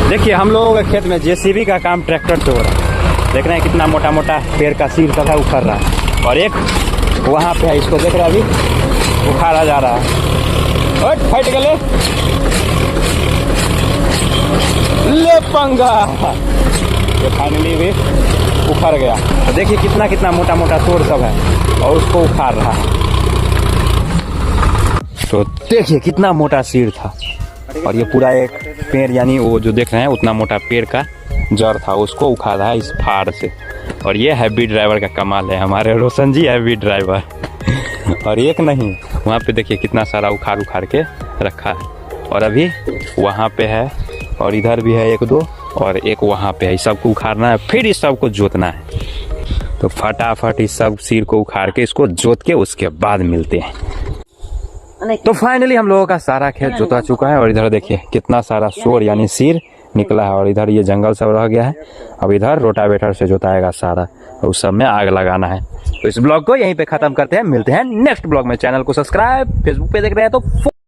देखिए हम लोगों के खेत में जेसीबी का काम ट्रैक्टर से हो रहा है। देख रहे हैं कितना मोटा मोटा पेड़ का सिर सब है उखड़ रहा है, और एक वहाँ पे है, इसको देख रहे हैं अभी उखाड़ा जा रहा है। और फट गले ले पंगा, ये फाइनली भी उखड़ गया। तो देखिए कितना कितना मोटा मोटा तोड़ सब है और उसको उखाड़ रहा है। तो देखिए कितना मोटा सिर था, और ये पूरा एक पेड़ यानी वो जो देख रहे हैं उतना मोटा पेड़ का जड़ था, उसको उखाड़ा है इस फाड़ से। और ये हैवी ड्राइवर का कमाल है, हमारे रोशन जी हैवी ड्राइवर। और एक नहीं, वहाँ पे देखिए कितना सारा उखाड़ उखाड़ के रखा है, और अभी वहाँ पे है, और इधर भी है एक दो, और एक वहाँ पे है। इस सबको उखाड़ना है, फिर इस सबको जोतना है। तो फटाफट इस सब सिर को उखाड़ के इसको जोत के उसके बाद मिलते हैं। तो फाइनली हम लोगों का सारा खेत जोता चुका है, और इधर देखिए कितना सारा शोर यानी सिर निकला है, और इधर ये जंगल सब रह गया है। अब इधर रोटावेटर से जोताएगा सारा, और उस सब में आग लगाना है। तो इस ब्लॉग को यहीं पे खत्म करते हैं, मिलते हैं नेक्स्ट ब्लॉग में। चैनल को सब्सक्राइब, फेसबुक पे देख रहे हैं तो